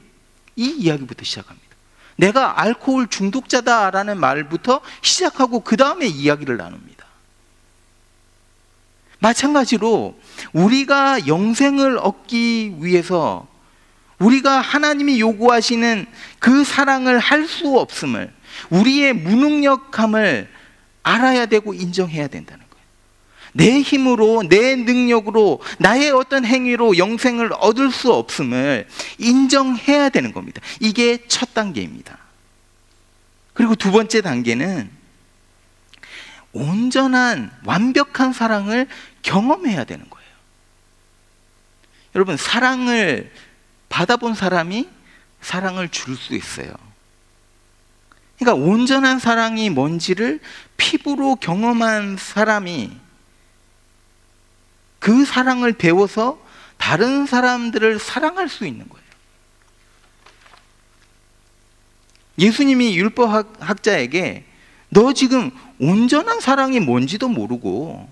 이 이야기부터 시작합니다. 내가 알코올 중독자다라는 말부터 시작하고 그 다음에 이야기를 나눕니다. 마찬가지로 우리가 영생을 얻기 위해서 우리가 하나님이 요구하시는 그 사랑을 할 수 없음을, 우리의 무능력함을 알아야 되고 인정해야 된다는 거예요. 내 힘으로, 내 능력으로, 나의 어떤 행위로 영생을 얻을 수 없음을 인정해야 되는 겁니다. 이게 첫 단계입니다. 그리고 두 번째 단계는 온전한 완벽한 사랑을 경험해야 되는 거예요. 여러분, 사랑을 받아본 사람이 사랑을 줄 수 있어요. 그러니까 온전한 사랑이 뭔지를 피부로 경험한 사람이 그 사랑을 배워서 다른 사람들을 사랑할 수 있는 거예요. 예수님이 율법학자에게 너 지금 온전한 사랑이 뭔지도 모르고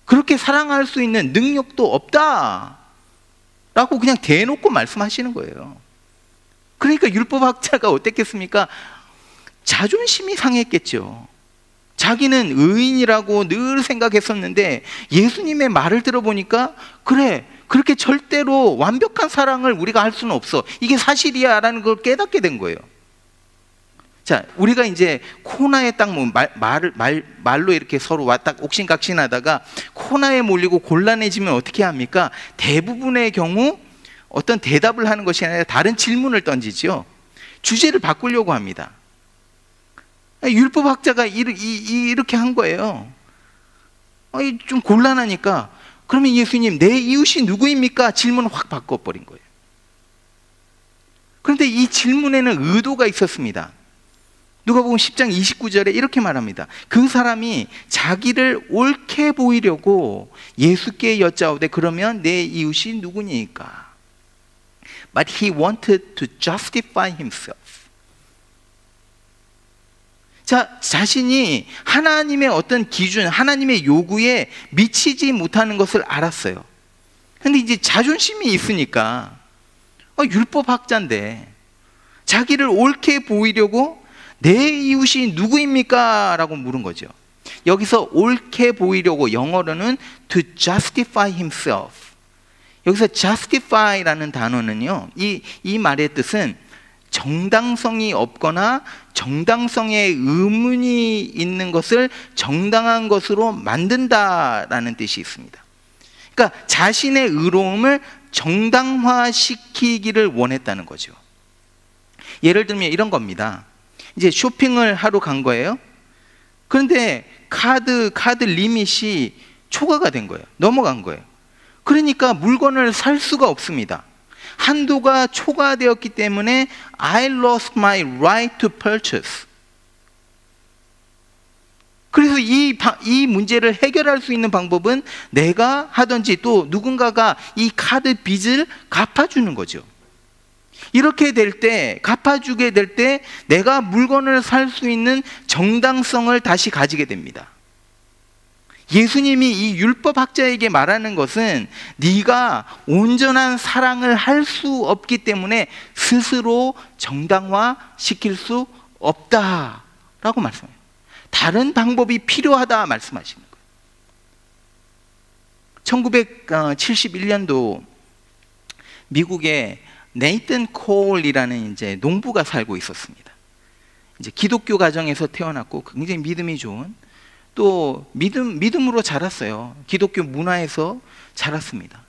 그렇게 사랑할 수 있는 능력도 없다 라고 그냥 대놓고 말씀하시는 거예요. 그러니까 율법학자가 어땠겠습니까? 자존심이 상했겠죠. 자기는 의인이라고 늘 생각했었는데 예수님의 말을 들어보니까 그래, 그렇게 절대로 완벽한 사랑을 우리가 할 수는 없어, 이게 사실이야 라는 걸 깨닫게 된 거예요. 자, 우리가 이제 코너에 딱 뭐 말로 이렇게 서로 왔다 옥신각신하다가 코너에 몰리고 곤란해지면 어떻게 합니까? 대부분의 경우 어떤 대답을 하는 것이 아니라 다른 질문을 던지죠. 주제를 바꾸려고 합니다. 율법학자가 이렇게 한 거예요. 좀 곤란하니까 그러면 예수님, 내 이웃이 누구입니까? 질문을 확 바꿔버린 거예요. 그런데 이 질문에는 의도가 있었습니다. 누가복음 10장 29절에 이렇게 말합니다. 그 사람이 자기를 옳게 보이려고 예수께 여짜오되 그러면 내 이웃이 누구니까? But he wanted to justify himself. 자, 자신이 하나님의 어떤 기준, 하나님의 요구에 미치지 못하는 것을 알았어요. 근데 이제 자존심이 있으니까 율법학자인데 자기를 옳게 보이려고 내 이웃이 누구입니까? 라고 물은 거죠. 여기서 옳게 보이려고 영어로는 to justify himself. 여기서 justify라는 단어는요, 이 말의 뜻은 정당성이 없거나 정당성에 의문이 있는 것을 정당한 것으로 만든다라는 뜻이 있습니다. 그러니까 자신의 의로움을 정당화시키기를 원했다는 거죠. 예를 들면 이런 겁니다. 이제 쇼핑을 하러 간 거예요. 그런데 카드 리밋이 초과가 된 거예요. 넘어간 거예요. 그러니까 물건을 살 수가 없습니다. 한도가 초과되었기 때문에 I lost my right to purchase. 그래서 이 문제를 해결할 수 있는 방법은 내가 하든지 또 누군가가 이 카드 빚을 갚아주는 거죠. 이렇게 될 때, 갚아주게 될 때 내가 물건을 살 수 있는 정당성을 다시 가지게 됩니다. 예수님이 이 율법학자에게 말하는 것은 네가 온전한 사랑을 할 수 없기 때문에 스스로 정당화시킬 수 없다라고 말씀해요. 다른 방법이 필요하다 말씀하시는 거예요. 1971년도 미국에 네이튼 콜이라는 이제 농부가 살고 있었습니다. 이제 기독교 가정에서 태어났고 굉장히 믿음이 좋은, 또 믿음으로 자랐어요. 기독교 문화에서 자랐습니다.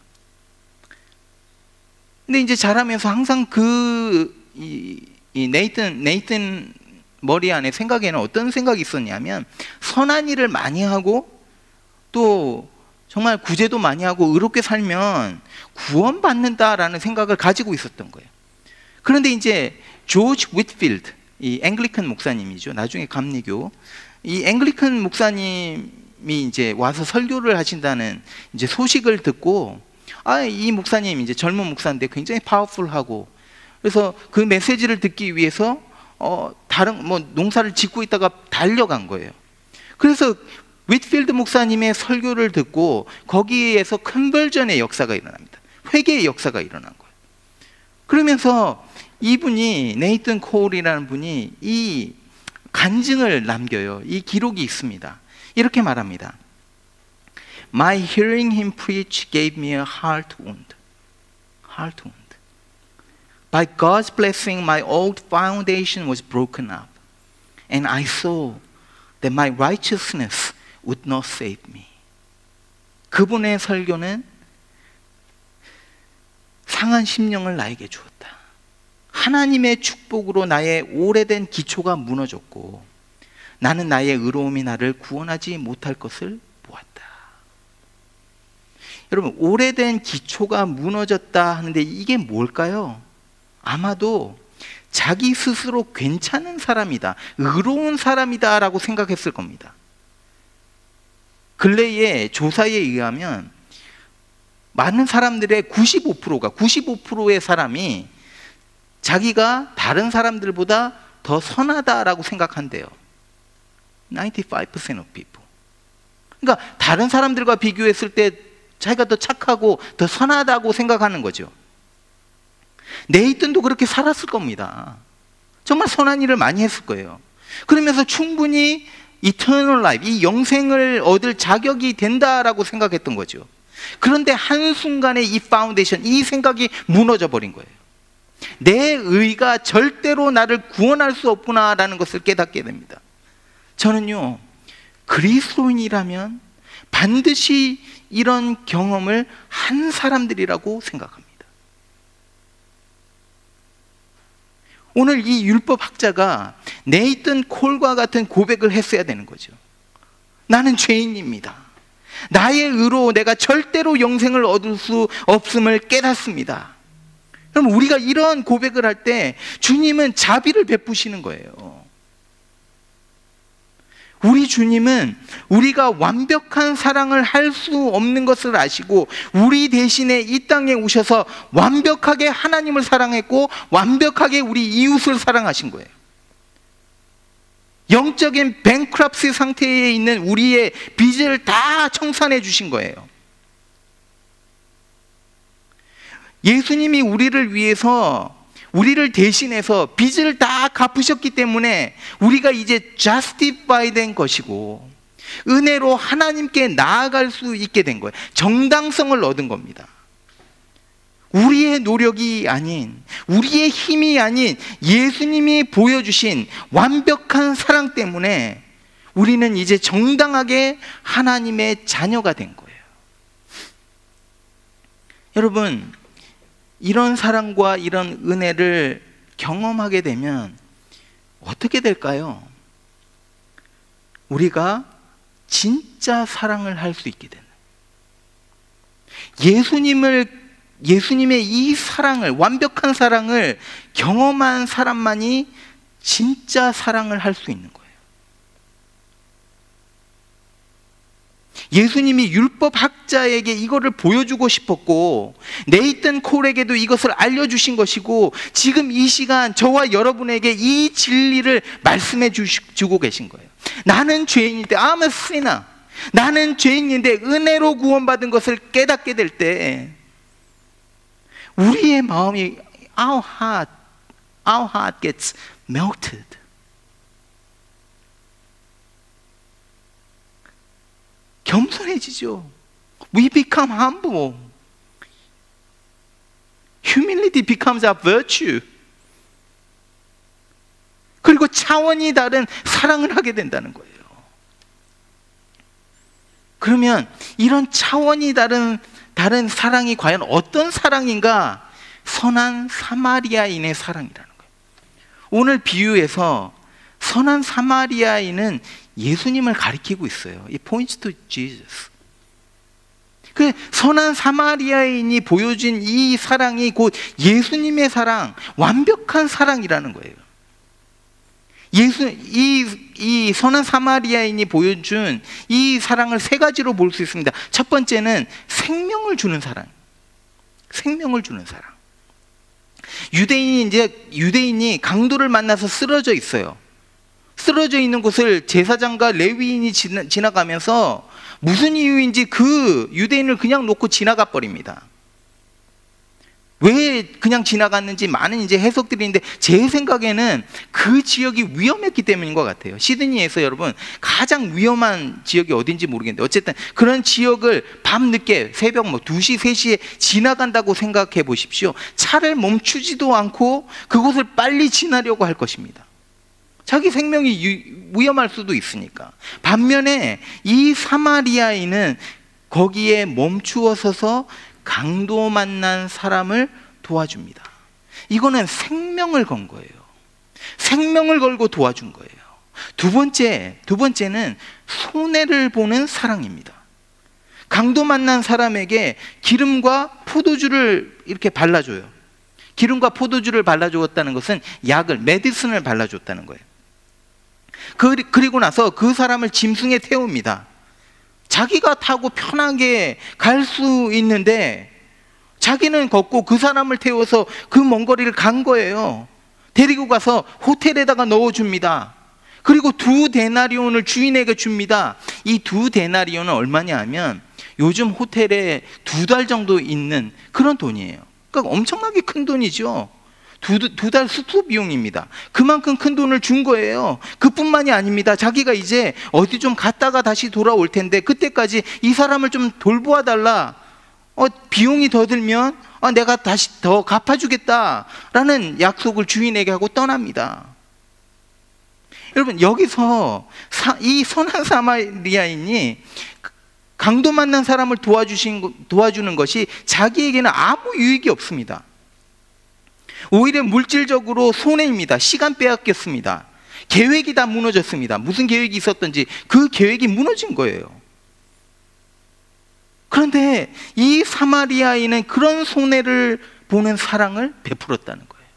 근데 이제 자라면서 항상 이 네이튼 머리 안에 생각에는 어떤 생각이 있었냐면, 선한 일을 많이 하고 또 정말 구제도 많이 하고 의롭게 살면 구원받는다라는 생각을 가지고 있었던 거예요. 그런데 이제 조지 윗필드, 이 앵글리칸 목사님이죠. 나중에 감리교. 이 앵글리칸 목사님이 이제 와서 설교를 하신다는 이제 소식을 듣고, 이 목사님 이제 젊은 목사인데 굉장히 파워풀하고, 그래서 그 메시지를 듣기 위해서 다른 농사를 짓고 있다가 달려간 거예요. 그래서 윗필드 목사님의 설교를 듣고 거기에서 컨버전의 역사가 일어납니다. 회개의 역사가 일어난 거예요. 그러면서 이분이, 네이튼 콜이라는 분이 이 간증을 남겨요. 이 기록이 있습니다. 이렇게 말합니다. My hearing him preach gave me a heart wound. Heart wound. By God's blessing, my old foundation was broken up, and I saw that my righteousness would not save me. 그분의 설교는 상한 심령을 나에게 주었다. 하나님의 축복으로 나의 오래된 기초가 무너졌고 나는 나의 의로움이 나를 구원하지 못할 것을 보았다. 여러분, 오래된 기초가 무너졌다 하는데 이게 뭘까요? 아마도 자기 스스로 괜찮은 사람이다, 의로운 사람이다 라고 생각했을 겁니다. 근래의 조사에 의하면 많은 사람들의 95%의 사람이 자기가 다른 사람들보다 더 선하다라고 생각한대요. 95% of people. 그러니까 다른 사람들과 비교했을 때 자기가 더 착하고 더 선하다고 생각하는 거죠. 네이튼도 그렇게 살았을 겁니다. 정말 선한 일을 많이 했을 거예요. 그러면서 충분히 eternal life, 이 영생을 얻을 자격이 된다라고 생각했던 거죠. 그런데 한순간에 이 파운데이션, 이 생각이 무너져 버린 거예요. 내 의가 절대로 나를 구원할 수 없구나라는 것을 깨닫게 됩니다. 저는요, 그리스도인이라면 반드시 이런 경험을 한 사람들이라고 생각합니다. 오늘 이 율법학자가 네이튼 콜과 같은 고백을 했어야 되는 거죠. 나는 죄인입니다. 나의 의로 내가 절대로 영생을 얻을 수 없음을 깨닫습니다. 그럼 우리가 이런 고백을 할 때 주님은 자비를 베푸시는 거예요. 우리 주님은 우리가 완벽한 사랑을 할 수 없는 것을 아시고 우리 대신에 이 땅에 오셔서 완벽하게 하나님을 사랑했고 완벽하게 우리 이웃을 사랑하신 거예요. 영적인 뱅크럽시 상태에 있는 우리의 빚을 다 청산해 주신 거예요. 예수님이 우리를 위해서, 우리를 대신해서 빚을 다 갚으셨기 때문에 우리가 이제 justify 된 것이고 은혜로 하나님께 나아갈 수 있게 된 거예요. 정당성을 얻은 겁니다. 우리의 노력이 아닌, 우리의 힘이 아닌 예수님이 보여주신 완벽한 사랑 때문에 우리는 이제 정당하게 하나님의 자녀가 된 거예요. 여러분, 이런 사랑과 이런 은혜를 경험하게 되면 어떻게 될까요? 우리가 진짜 사랑을 할 수 있게 되는, 예수님의 이 사랑을, 완벽한 사랑을 경험한 사람만이 진짜 사랑을 할 수 있는 거예요. 예수님이 율법학자에게 이거를 보여주고 싶었고 네이튼 콜에게도 이것을 알려주신 것이고 지금 이 시간 저와 여러분에게 이 진리를 말씀해 주고 계신 거예요. 나는 죄인인데 I'm a sinner. 나는 죄인인데 은혜로 구원받은 것을 깨닫게 될 때 우리의 마음이 our heart gets melted. 겸손해지죠. We become humble. Humility becomes a virtue. 그리고 차원이 다른 사랑을 하게 된다는 거예요. 그러면 이런 차원이 다른 사랑이 과연 어떤 사랑인가? 선한 사마리아인의 사랑이라는 거예요. 오늘 비유에서 선한 사마리아인은 예수님을 가리키고 있어요. It points to Jesus. 그 선한 사마리아인이 보여준 이 사랑이 곧 예수님의 사랑, 완벽한 사랑이라는 거예요. 이 선한 사마리아인이 보여준 이 사랑을 세 가지로 볼 수 있습니다. 첫 번째는 생명을 주는 사랑. 생명을 주는 사랑. 유대인이 강도를 만나서 쓰러져 있어요. 쓰러져 있는 곳을 제사장과 레위인이 지나가면서 무슨 이유인지 그 유대인을 그냥 놓고 지나가 버립니다. 왜 그냥 지나갔는지 많은 이제 해석들이 있는데 제 생각에는 그 지역이 위험했기 때문인 것 같아요. 시드니에서 여러분 가장 위험한 지역이 어딘지 모르겠는데 어쨌든 그런 지역을 밤늦게 새벽 2시, 3시에 지나간다고 생각해 보십시오. 차를 멈추지도 않고 그곳을 빨리 지나려고 할 것입니다. 자기 생명이 위험할 수도 있으니까. 반면에 이 사마리아인은 거기에 멈추어 서서 강도 만난 사람을 도와줍니다. 이거는 생명을 건 거예요. 생명을 걸고 도와준 거예요. 두 번째는 손해를 보는 사랑입니다. 강도 만난 사람에게 기름과 포도주를 이렇게 발라줘요. 기름과 포도주를 발라주었다는 것은 약을, 메디슨을 발라줬다는 거예요. 그리고 나서 그 사람을 짐승에 태웁니다. 자기가 타고 편하게 갈 수 있는데 자기는 걷고 그 사람을 태워서 그 먼 거리를 간 거예요. 데리고 가서 호텔에다가 넣어줍니다. 그리고 2데나리온을 주인에게 줍니다. 이 2데나리온은 얼마냐 하면 요즘 호텔에 2달 정도 있는 그런 돈이에요. 그러니까 엄청나게 큰 돈이죠. 2달 숙소 비용입니다. 그만큼 큰 돈을 준 거예요. 그뿐만이 아닙니다. 자기가 이제 어디 좀 갔다가 다시 돌아올 텐데 그때까지 이 사람을 좀 돌보아 달라. 비용이 더 들면 내가 다시 더 갚아주겠다라는 약속을 주인에게 하고 떠납니다. 여러분 여기서 이 선한 사마리아인이 강도 만난 사람을 도와주는 것이 자기에게는 아무 유익이 없습니다. 오히려 물질적으로 손해입니다. 시간 빼앗겼습니다. 계획이 다 무너졌습니다. 무슨 계획이 있었던지 그 계획이 무너진 거예요. 그런데 이 사마리아인은 그런 손해를 보는 사랑을 베풀었다는 거예요.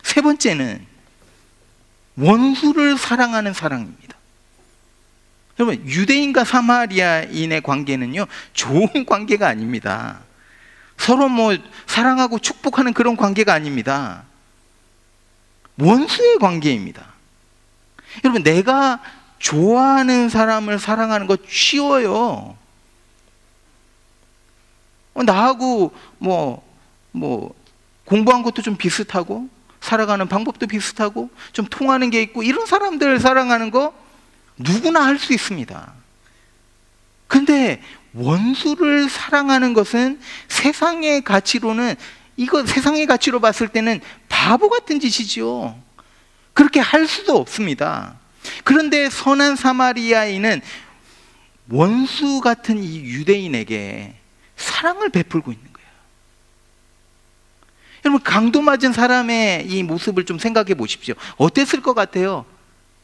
세 번째는 원수를 사랑하는 사랑입니다. 여러분 유대인과 사마리아인의 관계는요 좋은 관계가 아닙니다. 서로 사랑하고 축복하는 그런 관계가 아닙니다. 원수의 관계입니다. 여러분 내가 좋아하는 사람을 사랑하는 거 쉬워요. 나하고 공부한 것도 좀 비슷하고 살아가는 방법도 비슷하고 좀 통하는 게 있고 이런 사람들을 사랑하는 거 누구나 할 수 있습니다. 근데 원수를 사랑하는 것은 세상의 가치로 봤을 때는 바보 같은 짓이죠. 그렇게 할 수도 없습니다. 그런데 선한 사마리아인은 원수 같은 이 유대인에게 사랑을 베풀고 있는 거예요. 여러분 강도 맞은 사람의 이 모습을 좀 생각해 보십시오. 어땠을 것 같아요?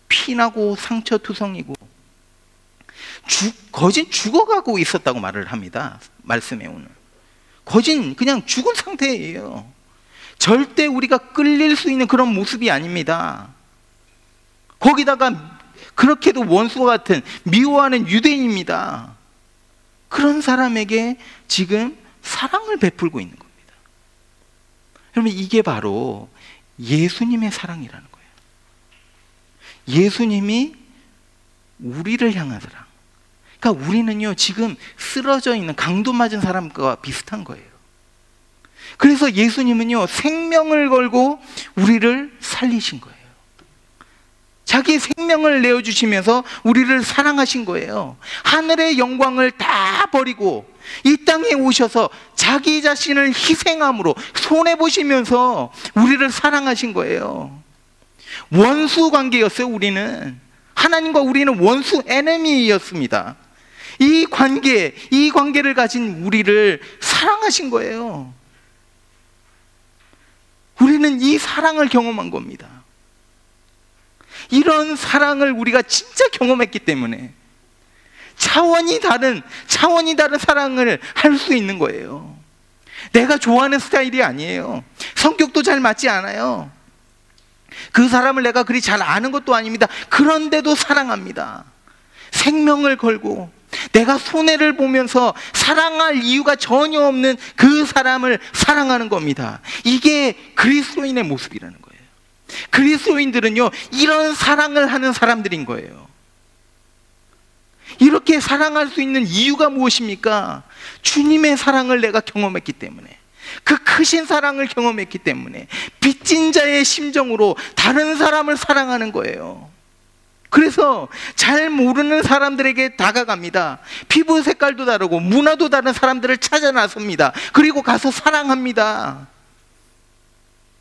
피나고 상처투성이고 거진 죽어가고 있었다고 말을 합니다. 말씀에 오늘 거진 그냥 죽은 상태예요. 절대 우리가 끌릴 수 있는 그런 모습이 아닙니다. 거기다가 그렇게도 원수와 같은 미워하는 유대인입니다. 그런 사람에게 지금 사랑을 베풀고 있는 겁니다. 여러분, 이게 바로 예수님의 사랑이라는 거예요. 예수님이 우리를 향한 사랑. 그러니까 우리는요, 지금 쓰러져 있는 강도 맞은 사람과 비슷한 거예요. 그래서 예수님은요, 생명을 걸고 우리를 살리신 거예요. 자기 생명을 내어주시면서 우리를 사랑하신 거예요. 하늘의 영광을 다 버리고 이 땅에 오셔서 자기 자신을 희생함으로 손해보시면서 우리를 사랑하신 거예요. 원수 관계였어요. 우리는 하나님과 우리는 원수 에너미였습니다. 이 관계를 가진 우리를 사랑하신 거예요. 우리는 이 사랑을 경험한 겁니다. 이런 사랑을 우리가 진짜 경험했기 때문에 차원이 다른 사랑을 할 수 있는 거예요. 내가 좋아하는 스타일이 아니에요. 성격도 잘 맞지 않아요. 그 사람을 내가 그리 잘 아는 것도 아닙니다. 그런데도 사랑합니다. 생명을 걸고 내가 손해를 보면서 사랑할 이유가 전혀 없는 그 사람을 사랑하는 겁니다. 이게 그리스도인의 모습이라는 거예요. 그리스도인들은요, 이런 사랑을 하는 사람들인 거예요. 이렇게 사랑할 수 있는 이유가 무엇입니까? 주님의 사랑을 내가 경험했기 때문에, 그 크신 사랑을 경험했기 때문에 빚진 자의 심정으로 다른 사람을 사랑하는 거예요. 그래서 잘 모르는 사람들에게 다가갑니다. 피부 색깔도 다르고 문화도 다른 사람들을 찾아 나섭니다. 그리고 가서 사랑합니다.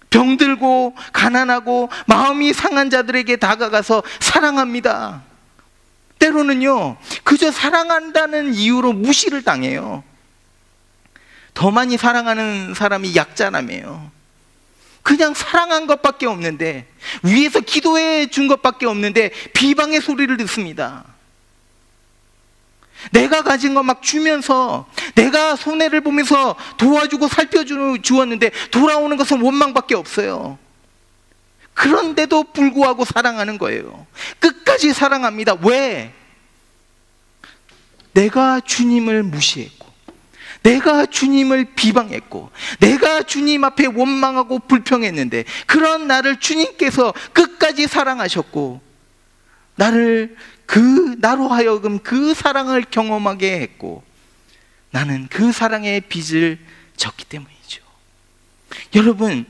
병들고 가난하고 마음이 상한 자들에게 다가가서 사랑합니다. 때로는요, 그저 사랑한다는 이유로 무시를 당해요. 더 많이 사랑하는 사람이 약자라며요. 그냥 사랑한 것밖에 없는데, 위에서 기도해 준 것밖에 없는데 비방의 소리를 듣습니다. 내가 가진 거 막 주면서, 내가 손해를 보면서 도와주고 살펴주었는데 돌아오는 것은 원망밖에 없어요. 그런데도 불구하고 사랑하는 거예요. 끝까지 사랑합니다. 왜? 내가 주님을 무시했고, 내가 주님을 비방했고, 내가 주님 앞에 원망하고 불평했는데, 그런 나를 주님께서 끝까지 사랑하셨고, 나로 하여금 그 사랑을 경험하게 했고, 나는 그 사랑의 빚을 졌기 때문이죠. 여러분,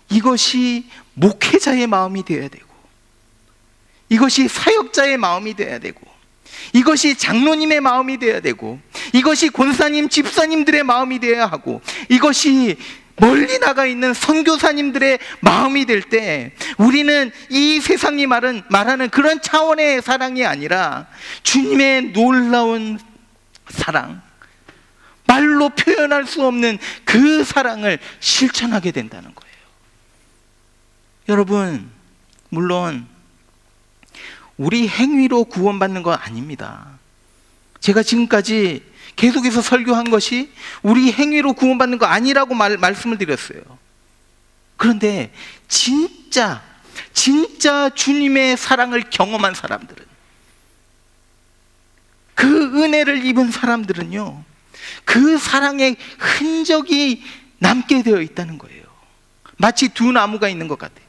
이것이 목회자의 마음이 되어야 되고, 이것이 사역자의 마음이 되어야 되고, 이것이 장로님의 마음이 되어야 되고, 이것이 권사님, 집사님들의 마음이 되어야 하고, 이것이 멀리 나가 있는 선교사님들의 마음이 될 때, 우리는 이 세상이 말하는 그런 차원의 사랑이 아니라 주님의 놀라운 사랑, 말로 표현할 수 없는 그 사랑을 실천하게 된다는 거예요. 여러분, 물론 우리 행위로 구원받는 건 아닙니다. 제가 지금까지 계속해서 설교한 것이 우리 행위로 구원받는 거 아니라고 말씀을 드렸어요. 그런데 진짜 주님의 사랑을 경험한 사람들은, 그 은혜를 입은 사람들은요, 그 사랑의 흔적이 남게 되어 있다는 거예요. 마치 두 나무가 있는 것 같아요.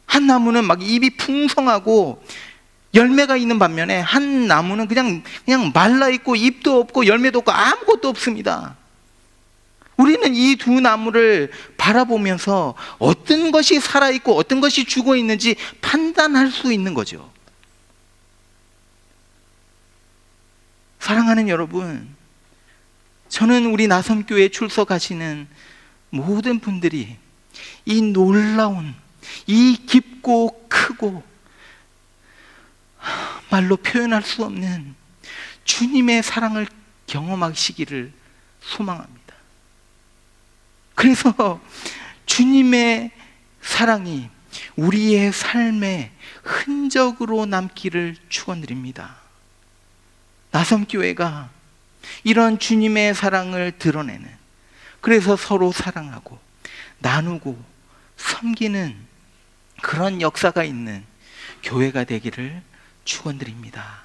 한 나무는 막 잎이 풍성하고 열매가 있는 반면에 한 나무는 그냥 말라 있고 잎도 없고 열매도 없고 아무것도 없습니다. 우리는 이 두 나무를 바라보면서 어떤 것이 살아있고 어떤 것이 죽어 있는지 판단할 수 있는 거죠. 사랑하는 여러분, 저는 우리 나섬교회에 출석하시는 모든 분들이 이 놀라운, 이 깊고 크고 말로 표현할 수 없는 주님의 사랑을 경험하시기를 소망합니다. 그래서 주님의 사랑이 우리의 삶의 흔적으로 남기를 축원드립니다. 나섬교회가 이런 주님의 사랑을 드러내는, 그래서 서로 사랑하고 나누고 섬기는 그런 역사가 있는 교회가 되기를 축원드립니다.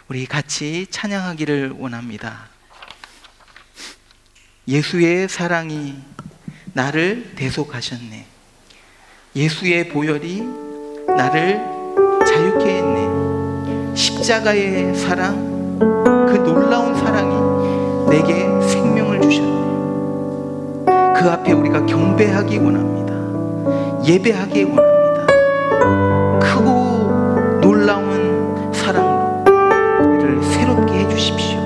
우리 같이 찬양하기를 원합니다. 예수의 사랑이 나를 대속하셨네. 예수의 보혈이 나를 자유케 했네. 십자가의 사랑, 그 놀라운 사랑이 내게 생명을 주셨네. 그 앞에 우리가 경배하기 원합니다. 예배하기 원합니다. 크고 놀라운 사랑으로 우리를 새롭게 해주십시오.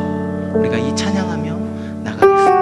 우리가 이 찬양하며 나가겠습니다.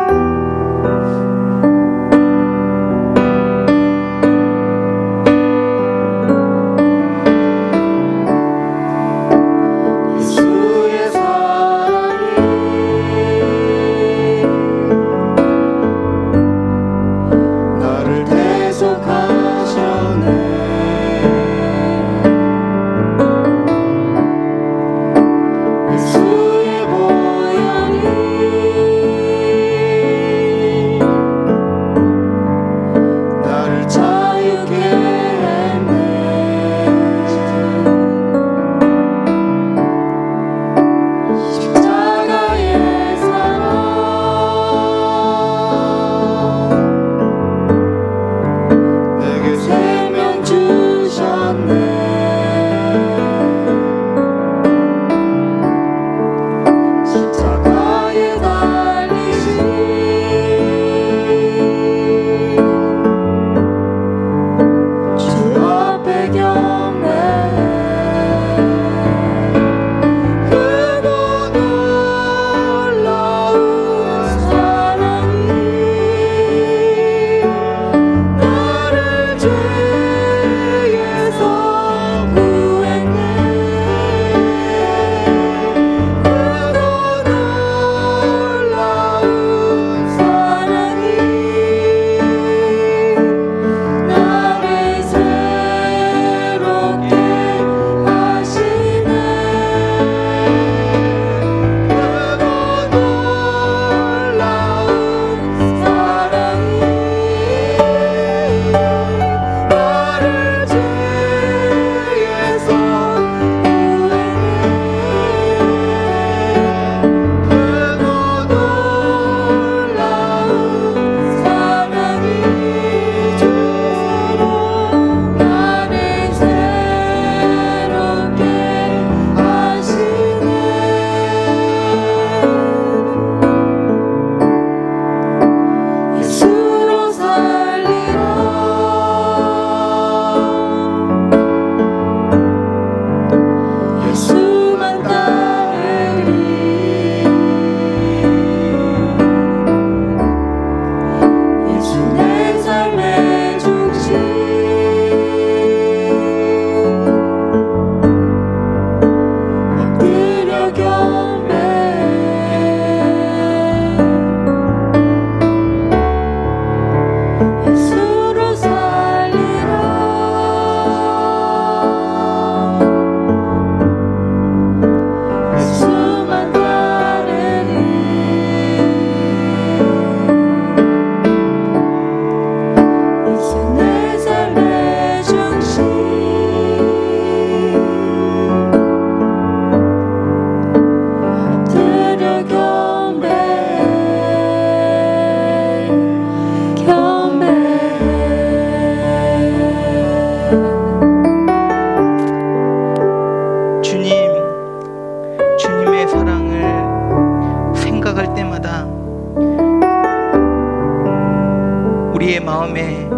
우리의 마음에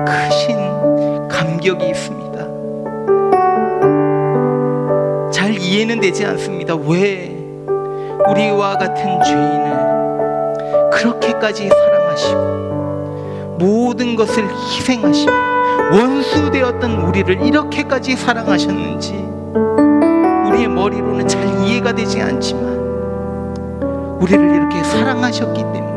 크신 감격이 있습니다. 잘 이해는 되지 않습니다. 왜 우리와 같은 죄인을 그렇게까지 사랑하시고 모든 것을 희생하시며 원수 되었던 우리를 이렇게까지 사랑하셨는지 우리의 머리로는 잘 이해가 되지 않지만 우리를 이렇게 사랑하셨기 때문에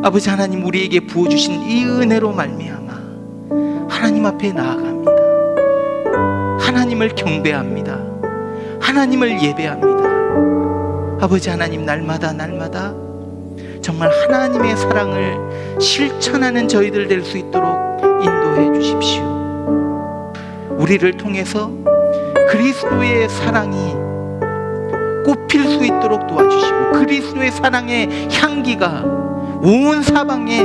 아버지 하나님, 우리에게 부어주신 이 은혜로 말미암아 하나님 앞에 나아갑니다. 하나님을 경배합니다. 하나님을 예배합니다. 아버지 하나님, 날마다 정말 하나님의 사랑을 실천하는 저희들 될 수 있도록 인도해 주십시오. 우리를 통해서 그리스도의 사랑이 꽃필 수 있도록 도와주시고 그리스도의 사랑의 향기가 온 사방에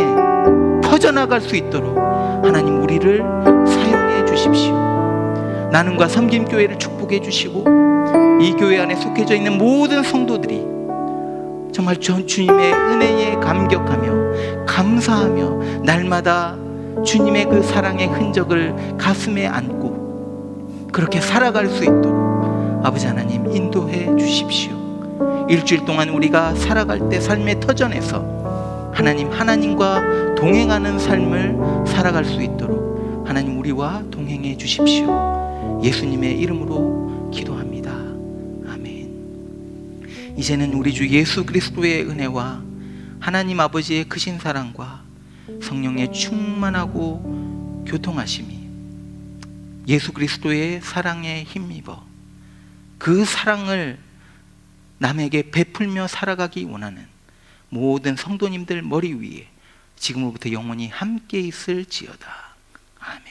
퍼져나갈 수 있도록 하나님 우리를 사용해 주십시오. 나눔과 섬김교회를 축복해 주시고 이 교회 안에 속해져 있는 모든 성도들이 정말 주님의 은혜에 감격하며 감사하며 날마다 주님의 그 사랑의 흔적을 가슴에 안고 그렇게 살아갈 수 있도록 아버지 하나님 인도해 주십시오. 일주일 동안 우리가 살아갈 때 삶의 터전에서 하나님과 동행하는 삶을 살아갈 수 있도록 하나님 우리와 동행해 주십시오. 예수님의 이름으로 기도합니다. 아멘. 이제는 우리 주 예수 그리스도의 은혜와 하나님 아버지의 크신 사랑과 성령의 충만하고 교통하심이 예수 그리스도의 사랑에 힘입어 그 사랑을 남에게 베풀며 살아가기 원하는 모든 성도님들 머리 위에 지금으로부터 영원히 함께 있을지어다. 아멘.